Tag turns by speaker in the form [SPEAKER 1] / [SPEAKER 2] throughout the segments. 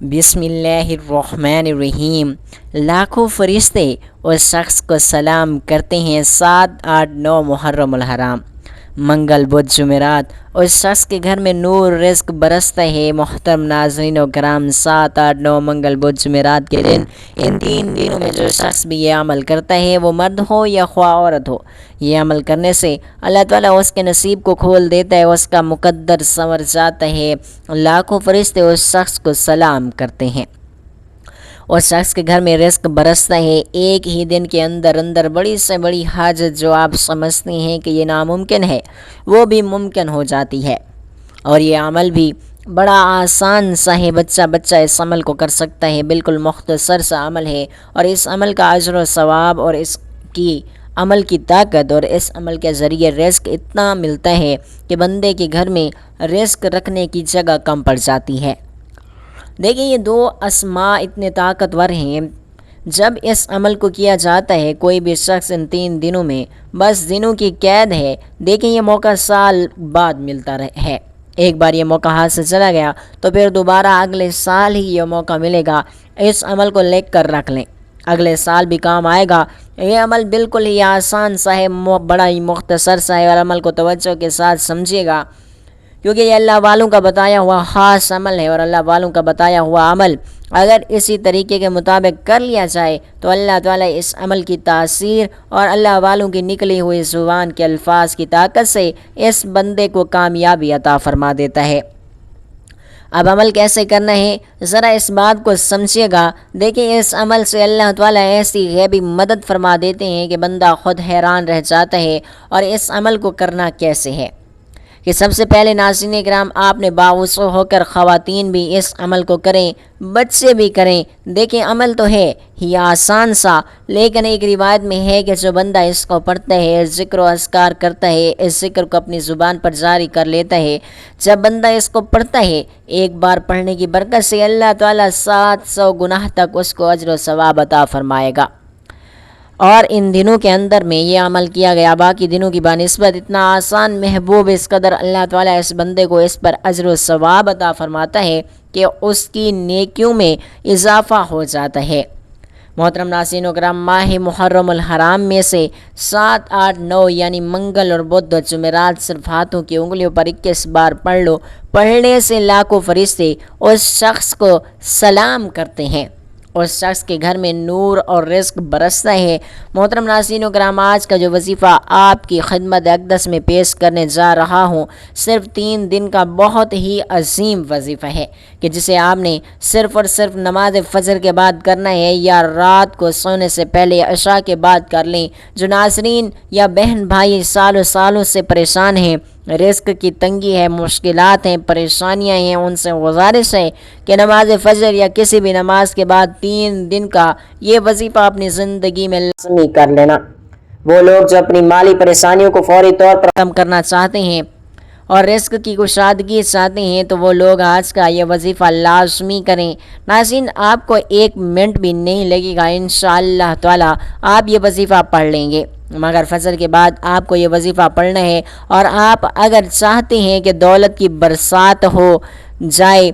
[SPEAKER 1] بسم اللہ الرحمن الرحیم۔ لاکھوں فرشتے اس شخص کو سلام کرتے ہیں 7، 8، 9 محرم الحرام، منگل، بدھ، جمعرات اس شخص کے گھر میں نور رزق برستا ہے۔ محترم ناظرین و کرام، 7، 8، 9 منگل، بدھ، جمعرات کے دن، ان 3 دنوں میں جو شخص بھی یہ عمل کرتا ہے، وہ مرد ہو یا خواہ عورت ہو، یہ عمل کرنے سے اللہ تعالیٰ اس کے نصیب کو کھول دیتا ہے، اس کا مقدر سنور جاتا ہے۔ لاکھوں فرشتے اس شخص کو سلام کرتے ہیں۔ اس شخص کے گھر میں رزق برستا ہے۔ ایک ہی دن کے اندر بڑی سے بڑی حاجت جو آپ سمجھتے ہیں کہ یہ ناممکن ہے، وہ بھی ممکن ہو جاتی ہے، اور یہ عمل بھی بڑا آسان سا ہے۔ بچہ اس عمل کو کر سکتا ہے، بالکل مختصر سا عمل ہے، اور اس عمل کا اجر و ثواب اور اس کی عمل کی طاقت اور اس عمل کے ذریعے رزق اتنا ملتا ہے کہ بندے کے گھر میں رزق رکھنے کی جگہ کم پڑ جاتی ہے۔ دیکھیں، یہ 2 اسماء اتنے طاقتور ہیں۔ جب اس عمل کو کیا جاتا ہے، کوئی بھی شخص ان 3 دنوں میں، بس دنوں کی قید ہے۔ دیکھیں، یہ موقع سال بعد ملتا ہے۔ ایک بار یہ موقع ہاتھ سے چلا گیا تو پھر دوبارہ اگلے سال ہی یہ موقع ملے گا۔ اس عمل کو لکھ کر رکھ لیں، اگلے سال بھی کام آئے گا۔ یہ عمل بالکل ہی آسان سا ہے، بڑا ہی مختصر سا ہے، اور عمل کو توجہ کے ساتھ سمجھیے گا، کیونکہ یہ اللہ والوں کا بتایا ہوا خاص عمل ہے، اور اللہ والوں کا بتایا ہوا عمل اگر اسی طریقے کے مطابق کر لیا جائے تو اللہ تعالیٰ اس عمل کی تاثیر اور اللہ والوں کی نکلی ہوئی زبان کے الفاظ کی طاقت سے اس بندے کو کامیابی عطا فرما دیتا ہے۔ اب عمل کیسے کرنا ہے، ذرا اس بات کو سمجھیے گا۔ دیکھیں، اس عمل سے اللہ تعالیٰ ایسی غیبی مدد فرما دیتے ہیں کہ بندہ خود حیران رہ جاتا ہے۔ اور اس عمل کو کرنا کیسے ہے کہ سب سے پہلے ناظرین کرام، آپ نے باوضو ہو کر خواتین بھی اس عمل کو کریں، بچے بھی کریں۔ دیکھیں، عمل تو ہے ہی آسان سا، لیکن ایک روایت میں ہے کہ جو بندہ اس کو پڑھتا ہے، ذکر و اذکار کرتا ہے، اس ذکر کو اپنی زبان پر جاری کر لیتا ہے، جب بندہ اس کو پڑھتا ہے، ایک بار پڑھنے کی برکت سے اللہ تعالیٰ 700 گناہ تک اس کو اجر و ثواب عطا فرمائے گا۔ اور ان دنوں کے اندر میں یہ عمل کیا گیا باقی دنوں کی بنسبت اتنا آسان، محبوب، اس قدر اللہ تعالیٰ اس بندے کو اس پر اجر و ثواب عطا فرماتا ہے کہ اس کی نیکیوں میں اضافہ ہو جاتا ہے۔ محترم ناظرین و کرام، ماہ محرم الحرام میں سے 7، 8، 9 یعنی منگل اور بدھ اور جمعرات صرف ہاتھوں کی انگلیوں پر 21 بار پڑھ لو۔ پڑھنے سے لاکھوں فرشتے اس شخص کو سلام کرتے ہیں، اس شخص کے گھر میں نور اور رزق برستا ہے۔ محترم ناظرین و کرام، آج کا جو وظیفہ آپ کی خدمت اقدس میں پیش کرنے جا رہا ہوں، صرف 3 دن کا بہت ہی عظیم وظیفہ ہے کہ جسے آپ نے صرف اور صرف نماز فجر کے بعد کرنا ہے، یا رات کو سونے سے پہلے عشاء کے بعد کر لیں۔ جو ناظرین یا بہن بھائی سالوں سے پریشان ہیں، رزق کی تنگی ہے، مشکلات ہیں، پریشانیاں ہیں، ان سے گزارش ہے کہ نماز فجر یا کسی بھی نماز کے بعد 3 دن کا یہ وظیفہ اپنی زندگی میں لازمی کر لینا۔ وہ لوگ جو اپنی مالی پریشانیوں کو فوری طور پر ختم کرنا چاہتے ہیں اور رزق کی کشادگی چاہتے ہیں، تو وہ لوگ آج کا یہ وظیفہ لازمی کریں۔ ناظرین، آپ کو 1 منٹ بھی نہیں لگے گا، انشاءاللہ تعالی آپ یہ وظیفہ پڑھ لیں گے، مگر فجر کے بعد آپ کو یہ وظیفہ پڑھنا ہے۔ اور آپ اگر چاہتے ہیں کہ دولت کی برسات ہو جائے،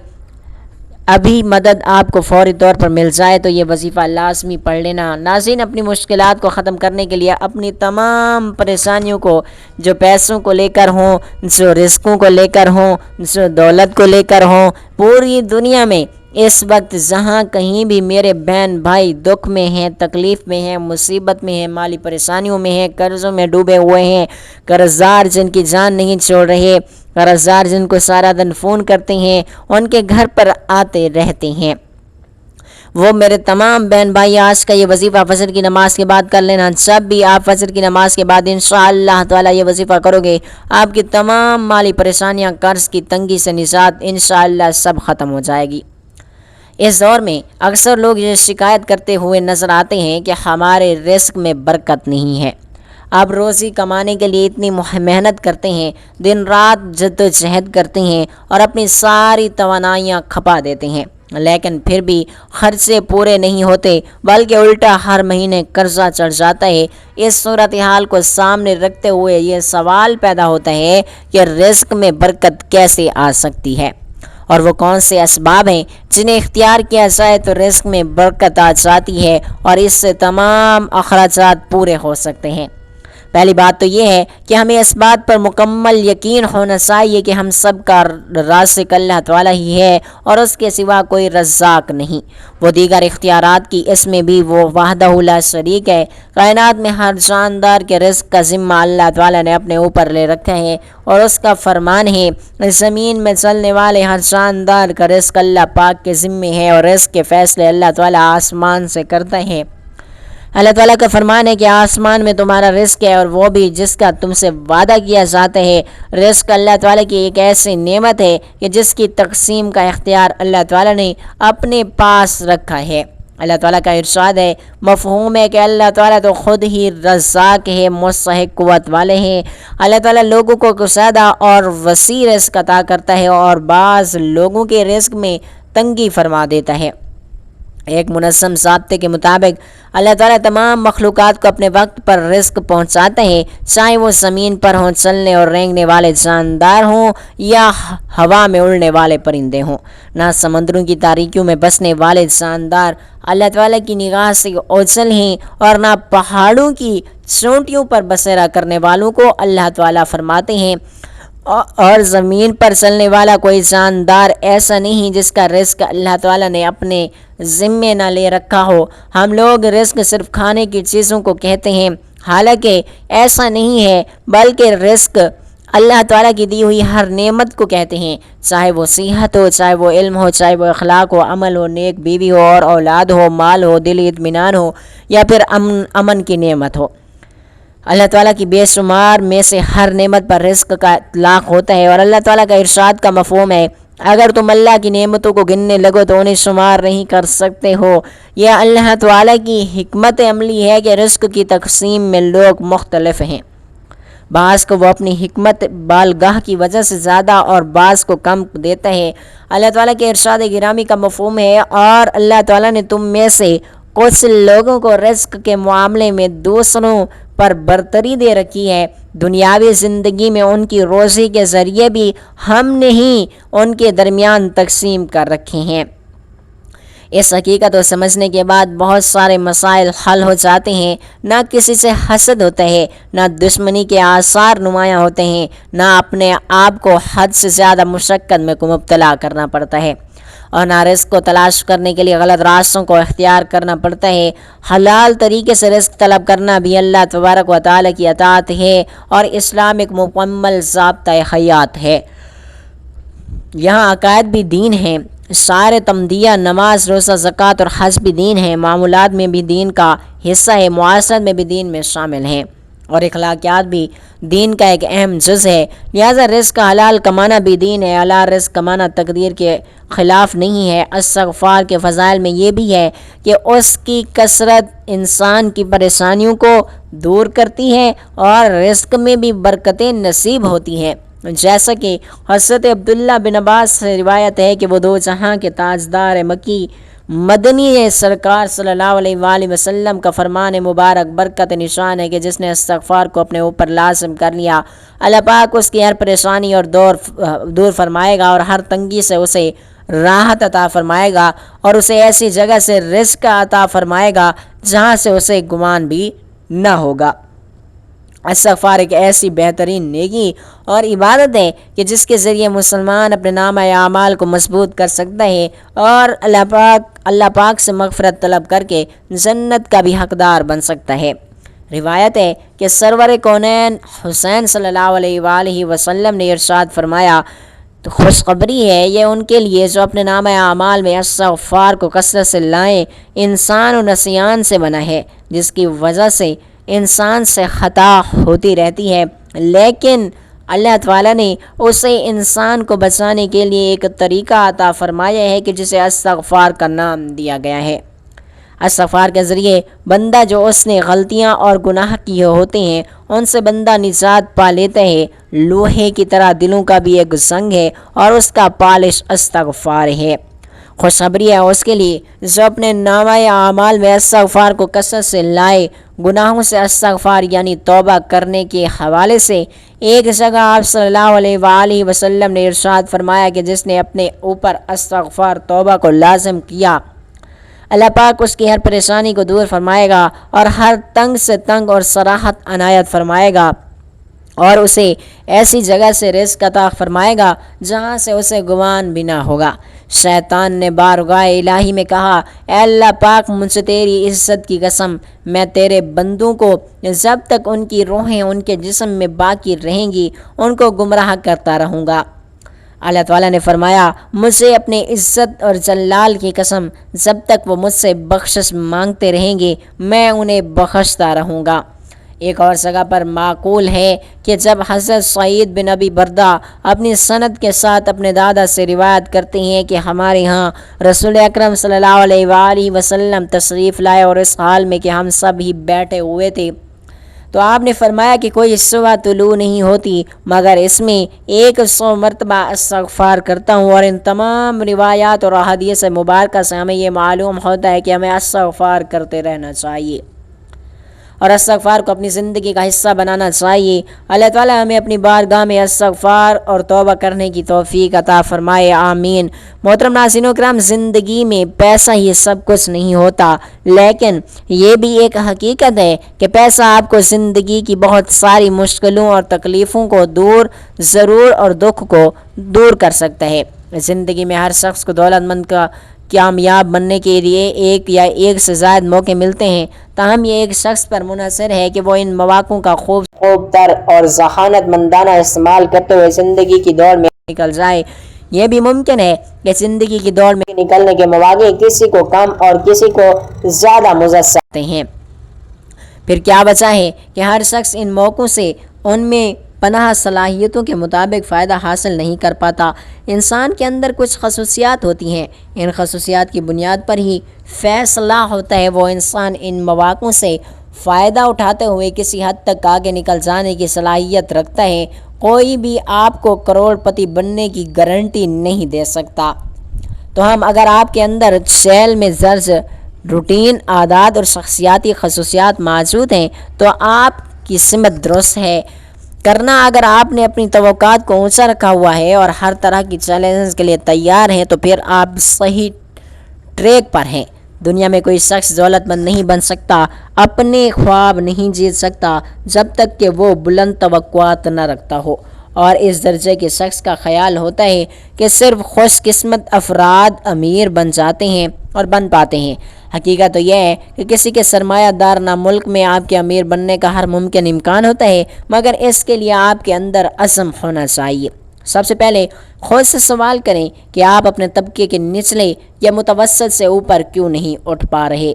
[SPEAKER 1] ابھی مدد آپ کو فوری طور پر مل جائے، تو یہ وظیفہ لازمی پڑھ لینا۔ ناظرین، اپنی مشکلات کو ختم کرنے کے لیے، اپنی تمام پریشانیوں کو، جو پیسوں کو لے کر ہوں، جو رزقوں کو لے کر ہوں، جو دولت کو لے کر ہوں، پوری دنیا میں اس وقت جہاں کہیں بھی میرے بہن بھائی دکھ میں ہیں، تکلیف میں ہیں، مصیبت میں ہیں، مالی پریشانیوں میں ہیں، قرضوں میں ڈوبے ہوئے ہیں، قرضدار جن کی جان نہیں چھوڑ رہے، قرضدار جن کو سارا دن فون کرتے ہیں، ان کے گھر پر آتے رہتے ہیں، وہ میرے تمام بہن بھائی آج کا یہ وظیفہ فجر کی نماز کے بعد کر لینا۔ جب بھی آپ فجر کی نماز کے بعد انشاءاللہ تعالی یہ وظیفہ کرو گے، آپ کی تمام مالی پریشانیاں، قرض کی تنگی سے نجات انشاءاللہ سب ختم ہو جائے گی۔ اس دور میں اکثر لوگ یہ شکایت کرتے ہوئے نظر آتے ہیں کہ ہمارے رزق میں برکت نہیں ہے۔ آپ روزی کمانے کے لیے اتنی محنت کرتے ہیں، دن رات جد و جہد کرتے ہیں، اور اپنی ساری توانائیاں کھپا دیتے ہیں، لیکن پھر بھی خرچے پورے نہیں ہوتے، بلکہ الٹا ہر مہینے قرضہ چڑھ جاتا ہے۔ اس صورتحال کو سامنے رکھتے ہوئے یہ سوال پیدا ہوتا ہے کہ رزق میں برکت کیسے آ سکتی ہے؟ اور وہ کون سے اسباب ہیں جنہیں اختیار کیا جائے تو رزق میں برکت آ جاتی ہے اور اس سے تمام اخراجات پورے ہو سکتے ہیں۔ پہلی بات تو یہ ہے کہ ہمیں اس بات پر مکمل یقین ہونا چاہیے کہ ہم سب کا رازق اللہ تعالیٰ ہی ہے اور اس کے سوا کوئی رزاق نہیں۔ وہ دیگر اختیارات کی اس میں بھی وہ وحدہ لا شریک ہے۔ کائنات میں ہر جاندار کے رزق کا ذمہ اللہ تعالیٰ نے اپنے اوپر لے رکھا ہے اور اس کا فرمان ہے، زمین میں چلنے والے ہر جاندار کا رزق اللہ پاک کے ذمہ ہے اور رزق کے فیصلے اللہ تعالیٰ آسمان سے کرتا ہے۔ اللہ تعالیٰ کا فرمان ہے کہ آسمان میں تمہارا رزق ہے اور وہ بھی جس کا تم سے وعدہ کیا جاتا ہے۔ رزق اللہ تعالیٰ کی ایک ایسی نعمت ہے کہ جس کی تقسیم کا اختیار اللہ تعالیٰ نے اپنے پاس رکھا ہے۔ اللہ تعالیٰ کا ارشاد ہے، مفہوم ہے کہ اللہ تعالیٰ تو خود ہی رزاق ہے، مستحق قوت والے ہیں۔ اللہ تعالیٰ لوگوں کو کشادہ اور وسیع رزق عطا کرتا ہے اور بعض لوگوں کے رزق میں تنگی فرما دیتا ہے۔ ایک منظم ضابطے کے مطابق اللہ تعالیٰ تمام مخلوقات کو اپنے وقت پر رزق پہنچاتا ہے، چاہے وہ زمین پر ہوں، چلنے اور رینگنے والے جاندار ہوں یا ہوا میں اڑنے والے پرندے ہوں۔ نہ سمندروں کی تاریکیوں میں بسنے والے جاندار اللہ تعالیٰ کی نگاہ سے اوجھل ہیں اور نہ پہاڑوں کی چوٹیوں پر بسیرا کرنے والوں کو اللہ تعالیٰ فرماتے ہیں، اور زمین پر چلنے والا کوئی جاندار ایسا نہیں جس کا رزق اللہ تعالیٰ نے اپنے ذمے نہ لے رکھا ہو۔ ہم لوگ رزق صرف کھانے کی چیزوں کو کہتے ہیں، حالانکہ ایسا نہیں ہے، بلکہ رزق اللہ تعالیٰ کی دی ہوئی ہر نعمت کو کہتے ہیں، چاہے وہ صحت ہو، چاہے وہ علم ہو، چاہے وہ اخلاق ہو، عمل ہو، نیک بیوی ہو اور اولاد ہو، مال ہو، دلی اطمینان ہو یا پھر امن کی نعمت ہو۔ اللہ تعالیٰ کی بے شمار میں سے ہر نعمت پر رزق کا اطلاق ہوتا ہے اور اللہ تعالیٰ کا ارشاد کا مفہوم ہے، اگر تم اللہ کی نعمتوں کو گننے لگو تو انہیں شمار نہیں کر سکتے ہو۔ یہ اللہ تعالیٰ کی حکمت عملی ہے کہ رزق کی تقسیم میں لوگ مختلف ہیں، بعض کو وہ اپنی حکمت بالغاہ کی وجہ سے زیادہ اور بعض کو کم دیتا ہے۔ اللہ تعالیٰ کے ارشاد گرامی کا مفہوم ہے، اور اللہ تعالیٰ نے تم میں سے کچھ لوگوں کو رزق کے معاملے میں دوسروں پر برتری دے رکھی ہے۔ دنیاوی زندگی میں ان کی روزی کے ذریعے بھی ہم نے ہی ان کے درمیان تقسیم کر رکھے ہیں۔ اس حقیقت کو سمجھنے کے بعد بہت سارے مسائل حل ہو جاتے ہیں۔ نہ کسی سے حسد ہوتا ہے، نہ دشمنی کے آثار نمایاں ہوتے ہیں، نہ اپنے آپ کو حد سے زیادہ مشقت میں مبتلا کرنا پڑتا ہے، اور نہ رزق کو تلاش کرنے کے لیے غلط راستوں کو اختیار کرنا پڑتا ہے۔ حلال طریقے سے رزق طلب کرنا بھی اللہ تبارک و تعالیٰ کی اطاعت ہے اور اسلام ایک مکمل ضابطۂ حیات ہے۔ یہاں عقائد بھی دین ہیں، شعائر تمدیہ، نماز، روزہ، زکوٰۃ اور حج بھی دین ہیں، معمولات میں بھی دین کا حصہ ہے، معاشرت میں بھی دین میں شامل ہیں، اور اخلاقیات بھی دین کا ایک اہم جز ہے۔ لہذا رزق حلال کمانا بھی دین ہے۔ حلال رزق کمانا تقدیر کے خلاف نہیں ہے۔ استغفار کے فضائل میں یہ بھی ہے کہ اس کی کثرت انسان کی پریشانیوں کو دور کرتی ہے اور رزق میں بھی برکتیں نصیب ہوتی ہیں، جیسا کہ حضرت عبداللہ بن عباس سے روایت ہے کہ وہ دو جہاں کے تاجدار مکی مدنی سرکار صلی اللہ علیہ وآلہ وسلم کا فرمان مبارک برکت نشان ہے کہ جس نے استغفار کو اپنے اوپر لازم کر لیا، اللہ پاک اس کی ہر پریشانی اور دور فرمائے گا اور ہر تنگی سے اسے راحت عطا فرمائے گا اور اسے ایسی جگہ سے رزق عطا فرمائے گا جہاں سے اسے گمان بھی نہ ہوگا۔ استغفار ایک ایسی بہترین نیکی اور عبادت ہے کہ جس کے ذریعے مسلمان اپنے نامہ اعمال کو مضبوط کر سکتا ہے اور اللہ پاک سے مغفرت طلب کر کے جنت کا بھی حقدار بن سکتا ہے۔ روایت ہے کہ سرور کونین حسین صلی اللہ علیہ وآلہ وسلم نے ارشاد فرمایا، تو خوشخبری ہے یہ ان کے لیے جو اپنے نامہ اعمال میں استغفار کو کثرت سے لائیں۔ انسان و نسیان سے بنا ہے جس کی وجہ سے انسان سے خطا ہوتی رہتی ہے، لیکن اللہ تعالیٰ نے اسے انسان کو بچانے کے لیے ایک طریقہ عطا فرمایا ہے کہ جسے استغفار کا نام دیا گیا ہے۔ استغفار کے ذریعے بندہ جو اس نے غلطیاں اور گناہ کیے ہوتے ہیں ان سے بندہ نجات پا لیتا ہے۔ لوہے کی طرح دلوں کا بھی ایک زنگ ہے اور اس کا پالش استغفار ہے۔ خوشخبری ہے اس کے لیے جو اپنے نامہ اعمال میں استغفار کو کثرت سے لائے۔ گناہوں سے استغفار یعنی توبہ کرنے کے حوالے سے ایک جگہ آپ صلی اللہ علیہ وآلہ وسلم نے ارشاد فرمایا کہ جس نے اپنے اوپر استغفار توبہ کو لازم کیا، اللہ پاک اس کی ہر پریشانی کو دور فرمائے گا اور ہر تنگ سے تنگ اور صراحت عنایت فرمائے گا، اور اسے ایسی جگہ سے رزق عطا فرمائے گا جہاں سے اسے گمان بھی نہ ہوگا۔ شیطان نے بارگاہ الہی میں کہا، اے اللہ پاک، مجھ سے تیری عزت کی قسم، میں تیرے بندوں کو جب تک ان کی روحیں ان کے جسم میں باقی رہیں گی ان کو گمراہ کرتا رہوں گا۔ اللہ تعالیٰ نے فرمایا، مجھ سے اپنے عزت اور جلال کی قسم، جب تک وہ مجھ سے بخشش مانگتے رہیں گے میں انہیں بخشتا رہوں گا۔ ایک اور جگہ پر معقول ہے کہ جب حضرت سعید بن ابی بردہ اپنی سند کے ساتھ اپنے دادا سے روایت کرتے ہیں کہ ہمارے ہاں رسول اکرم صلی اللہ علیہ وآلہ وسلم تشریف لائے اور اس حال میں کہ ہم سب ہی بیٹھے ہوئے تھے، تو آپ نے فرمایا کہ کوئی صبح طلوع نہیں ہوتی مگر اس میں 100 مرتبہ استغفار کرتا ہوں، اور ان تمام روایات اور احادیث مبارکہ سے ہمیں یہ معلوم ہوتا ہے کہ ہمیں استغفار کرتے رہنا چاہیے اور استغفار کو اپنی زندگی کا حصہ بنانا چاہیے۔ اللہ تعالیٰ ہمیں اپنی بارگاہ میں استغفار اور توبہ کرنے کی توفیق عطا فرمائے، آمین۔ محترم ناظرین کرام، زندگی میں پیسہ ہی سب کچھ نہیں ہوتا، لیکن یہ بھی ایک حقیقت ہے کہ پیسہ آپ کو زندگی کی بہت ساری مشکلوں اور تکلیفوں کو دور ضرور اور دکھ کو دور کر سکتا ہے۔ زندگی میں ہر شخص کو دولت مند کا کامیاب بننے کے لیے ایک یا ایک سے زائد موقع ملتے ہیں، تاہم یہ ایک شخص پر منحصر ہے کہ وہ ان مواقع کا خوب تر اور ذہانت مندانہ استعمال کرتے ہوئے زندگی کی دوڑ میں نکل جائے۔ یہ بھی ممکن ہے کہ زندگی کی دوڑ میں نکلنے کے مواقع کسی کو کم اور کسی کو زیادہ مزسر ہوتے ہیں، پھر کیا بچا ہے کہ ہر شخص ان موقعوں سے ان میں پناہ صلاحیتوں کے مطابق فائدہ حاصل نہیں کر پاتا۔ انسان کے اندر کچھ خصوصیات ہوتی ہیں، ان خصوصیات کی بنیاد پر ہی فیصلہ ہوتا ہے وہ انسان ان مواقعوں سے فائدہ اٹھاتے ہوئے کسی حد تک آگے نکل جانے کی صلاحیت رکھتا ہے۔ کوئی بھی آپ کو کروڑ پتی بننے کی گارنٹی نہیں دے سکتا، تو ہم اگر آپ کے اندر سیل میں درج روٹین عادات اور شخصیاتی خصوصیات موجود ہیں تو آپ کی سمت درست ہے کرنا۔ اگر آپ نے اپنی توقعات کو اونچا رکھا ہوا ہے اور ہر طرح کی چیلنجز کے لیے تیار ہیں تو پھر آپ صحیح ٹریک پر ہیں۔ دنیا میں کوئی شخص دولت مند نہیں بن سکتا، اپنے خواب نہیں جیت سکتا جب تک کہ وہ بلند توقعات نہ رکھتا ہو، اور اس درجے کے شخص کا خیال ہوتا ہے کہ صرف خوش قسمت افراد امیر بن جاتے ہیں اور بن پاتے ہیں۔ حقیقت تو یہ ہے کہ کسی کے سرمایہ دار نہ ملک میں آپ کے امیر بننے کا ہر ممکن امکان ہوتا ہے، مگر اس کے لیے آپ کے اندر عزم ہونا چاہیے۔ سب سے پہلے خود سے سوال کریں کہ آپ اپنے طبقے کے نچلے یا متوسط سے اوپر کیوں نہیں اٹھ پا رہے۔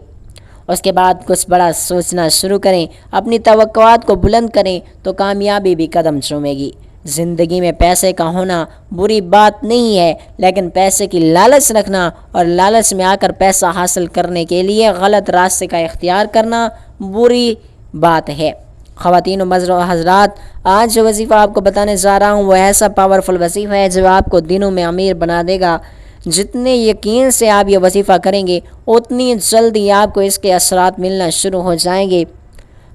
[SPEAKER 1] اس کے بعد کچھ بڑا سوچنا شروع کریں، اپنی توقعات کو بلند کریں تو کامیابی بھی قدم چومے گی۔ زندگی میں پیسے کا ہونا بری بات نہیں ہے، لیکن پیسے کی لالچ رکھنا اور لالچ میں آ کر پیسہ حاصل کرنے کے لیے غلط راستے کا اختیار کرنا بری بات ہے۔ خواتین و حضرات، آج جو وظیفہ آپ کو بتانے جا رہا ہوں وہ ایسا پاورفل وظیفہ ہے جو آپ کو دنوں میں امیر بنا دے گا۔ جتنے یقین سے آپ یہ وظیفہ کریں گے اتنی جلدی آپ کو اس کے اثرات ملنا شروع ہو جائیں گے۔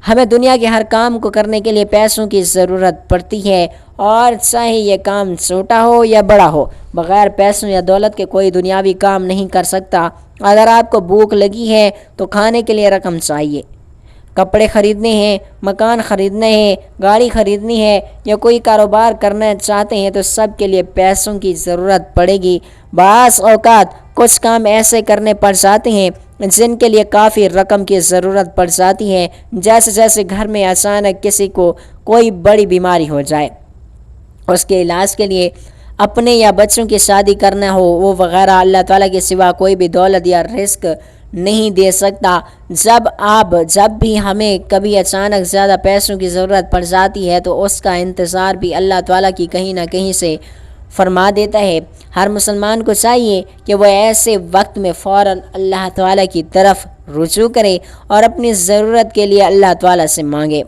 [SPEAKER 1] ہمیں دنیا کے ہر کام کو کرنے کے لیے پیسوں کی ضرورت پڑتی ہے، اور چاہے یہ کام چھوٹا ہو یا بڑا ہو، بغیر پیسوں یا دولت کے کوئی دنیاوی کام نہیں کر سکتا۔ اگر آپ کو بھوک لگی ہے تو کھانے کے لیے رقم چاہیے، کپڑے خریدنے ہیں، مکان خریدنے ہیں، گاڑی خریدنی ہے، یا کوئی کاروبار کرنا چاہتے ہیں تو سب کے لیے پیسوں کی ضرورت پڑے گی۔ بعض اوقات کچھ کام ایسے کرنے پڑ جاتے ہیں جن کے لیے کافی رقم کی ضرورت پڑ جاتی ہے، جیسے گھر میں اچانک کسی کو کوئی بڑی بیماری ہو جائے، اس کے علاج کے لیے اپنے یا بچوں کی شادی کرنا ہو، وہ وغیرہ۔ اللہ تعالیٰ کے سوا کوئی بھی دولت یا رزق نہیں دے سکتا۔ جب بھی ہمیں کبھی اچانک زیادہ پیسوں کی ضرورت پڑ جاتی ہے تو اس کا انتظار بھی اللہ تعالیٰ کی کہیں نہ کہیں سے فرما دیتا ہے۔ ہر مسلمان کو چاہیے کہ وہ ایسے وقت میں فوراً اللہ تعالیٰ کی طرف رجوع کرے اور اپنی ضرورت کے لیے اللہ تعالیٰ سے مانگے۔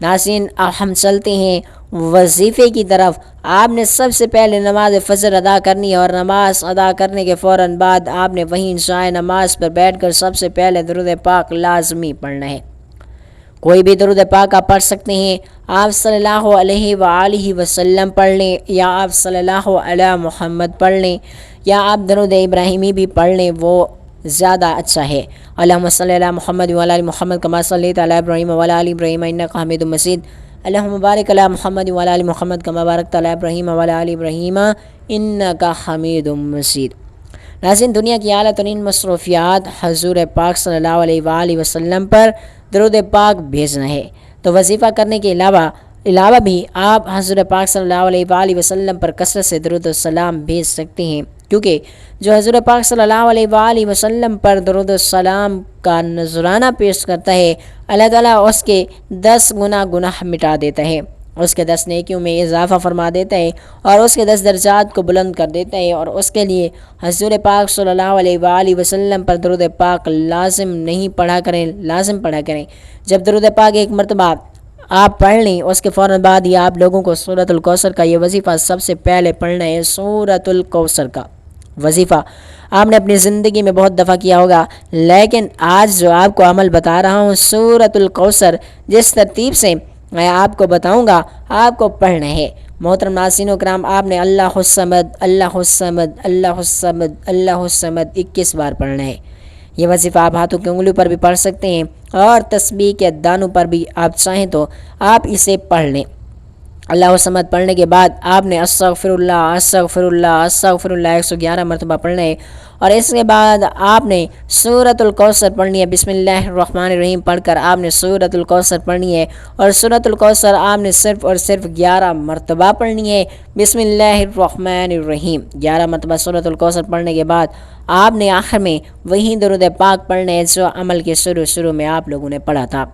[SPEAKER 1] ناظرین، اب ہم چلتے ہیں وظیفے کی طرف، آپ نے سب سے پہلے نماز فجر ادا کرنی ہے، اور نماز ادا کرنے کے فوراً بعد آپ نے وہیں شائع نماز پر بیٹھ کر سب سے پہلے درود پاک لازمی پڑھنا ہے۔ کوئی بھی درود پاک آپ پڑھ سکتے ہیں، آپ صلی اللہ علیہ وآلہ وسلم پڑھ لیں، یا آپ صلی اللہ علیہ محمد پڑھ لیں، یا آپ درود ابراہیمی بھی پڑھ لیں، وہ زیادہ اچھا ہے۔ اللہم صلی علی محمد وعلی آل محمد کما صلیت علی ابراہیم وعلی آل ابراہیم انک حمید مجید۔ اللہم بارک علی محمد وعلی آل محمد کما بارکت علی ابراہیم وعلی آل ابراہیم انک حمید مجید۔ ناظرین، دنیا کی اعلیٰ ترین مصروفیات حضور پاک صلی اللہ علیہ وآلہ وسلم پر درود پاک بھیجنا ہے، تو وظیفہ کرنے کے علاوہ بھی آپ حضور پاک صلی اللہ علیہ وآلہ وسلم پر کثرت سے درود و سلام بھیج سکتے ہیں، کیونکہ جو حضور پاک صلی اللہ علیہ وآلہ وسلم پر درود و سلام کا نذرانہ پیش کرتا ہے، اللہ تعالیٰ اس کے 10 گناہ مٹا دیتا ہے، اس کے 10 نیکیوں میں اضافہ فرما دیتا ہے، اور اس کے 10 درجات کو بلند کر دیتا ہے، اور اس کے لیے حضور پاک صلی اللہ علیہ وآلہ وسلم پر درود پاک لازم پڑھا کریں۔ جب درود پاک ایک مرتبہ آپ پڑھ لیں، اس کے فوراً بعد ہی آپ لوگوں کو سورۃ الکوثر کا یہ وظیفہ سب سے پہلے پڑھنا ہے۔ سورۃ الکوثر کا وظیفہ آپ نے اپنی زندگی میں بہت دفعہ کیا ہوگا، لیکن آج جو آپ کو عمل بتا رہا ہوں، سورۃ الکوثر جس ترتیب سے میں آپ کو بتاؤں گا، آپ کو پڑھنا ہے۔ محترم ناظرین و کرام، آپ نے اللہ الصمد اللہ الصمد اللہ الصمد اللہ الصمد 21 بار پڑھنا ہے۔ یہ وظیفہ آپ ہاتھوں کی انگلیوں پر بھی پڑھ سکتے ہیں، اور تسبیح کے دانوں پر بھی آپ چاہیں تو آپ اسے پڑھ لیں۔ اللہ الصمد پڑھنے کے بعد آپ نے استغفر اللہ استغفر اللہ استغفر اللہ 111 مرتبہ پڑھنا ہے، اور اس کے بعد آپ نے سورۃ الکوثر پڑھنی ہے۔ بسم اللہ الرحمن الرحیم پڑھ کر آپ نے سورۃ الکوثر پڑھنی ہے، اور سورۃ الکوثر آپ نے صرف اور صرف 11 مرتبہ پڑھنی ہے۔ بسم اللہ الرحمن الرحیم 11 مرتبہ سورۃ الکوثر پڑھنے کے بعد آپ نے آخر میں وہی درود پاک پڑھنا ہے جو عمل کے شروع میں آپ لوگوں نے پڑھا تھا۔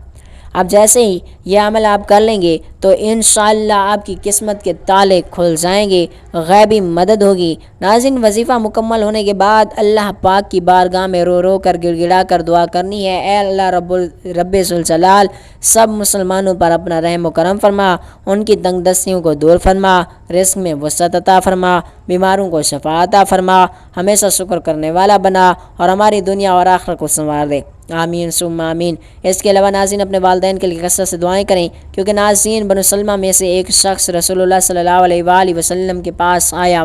[SPEAKER 1] اب جیسے ہی یہ عمل آپ کر لیں گے تو انشاءاللہ آپ کی قسمت کے تالے کھل جائیں گے، غیبی مدد ہوگی۔ ناظرین، وظیفہ مکمل ہونے کے بعد اللہ پاک کی بارگاہ میں رو رو کر گڑ گڑا کر دعا کرنی ہے، اے اللہ رب ذوالجلال، سب مسلمانوں پر اپنا رحم و کرم فرما، ان کی تنگ دستیوں کو دور فرما، رزق میں وسعت عطا فرما، بیماروں کو شفا عطا فرما، ہمیشہ شکر کرنے والا بنا، اور ہماری دنیا اور آخرت کو سنوار دے، آمین ثم آمین۔ اس کے علاوہ ناظرین، اپنے والدین کے لیے کثرت سے دعائیں کریں، کیونکہ ناظرین بنو سلمہ میں سے ایک شخص رسول اللہ صلی اللہ علیہ وآلہ وسلم کے پاس آیا،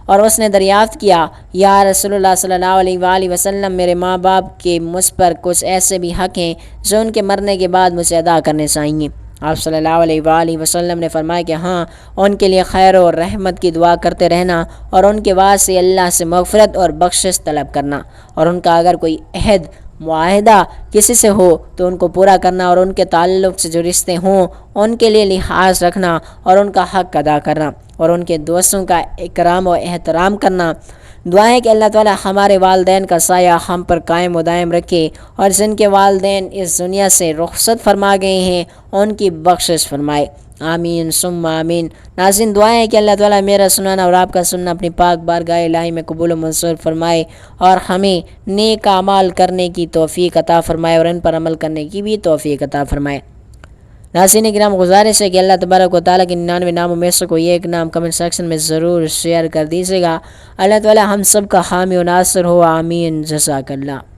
[SPEAKER 1] اور اس نے دریافت کیا، یا رسول اللہ صلی اللہ علیہ وآلہ وسلم، میرے ماں باپ کے مجھ پر کچھ ایسے بھی حق ہیں جو ان کے مرنے کے بعد مجھے ادا کرنے چاہیے۔ آپ صلی اللہ علیہ وآلہ وسلم نے فرمایا کہ ہاں، ان کے لیے خیر و رحمت کی دعا کرتے رہنا، اور ان کے واسطے اللہ سے مغفرت اور بخشش طلب کرنا، اور ان کا اگر کوئی عہد معاہدہ کسی سے ہو تو ان کو پورا کرنا، اور ان کے تعلق سے جو رشتے ہوں ان کے لیے لحاظ رکھنا، اور ان کا حق ادا کرنا، اور ان کے دوستوں کا اکرام و احترام کرنا۔ دعا ہے کہ اللہ تعالیٰ ہمارے والدین کا سایہ ہم پر قائم و دائم رکھے، اور جن کے والدین اس دنیا سے رخصت فرما گئے ہیں ان کی بخشش فرمائے، آمین ثم آمین۔ ناظرین، دعا ہے کہ اللہ تعالیٰ میرا سنانا اور آپ کا سننا اپنی پاک بارگاہ الہی میں قبول و منظور فرمائے، اور ہمیں نیک اعمال کرنے کی توفیق عطا فرمائے، اور ان پر عمل کرنے کی بھی توفیق عطا فرمائے۔ ناظرین کرام، گزارش ہے کہ اللہ تبارک و تعالیٰ کے 99 ناموں میں سے کوئی ایک نام کمنٹ سیکشن میں ضرور شیئر کر دیجیے گا۔ اللہ تعالیٰ ہم سب کا حامی و ناصر ہو، آمین، جزاک اللہ۔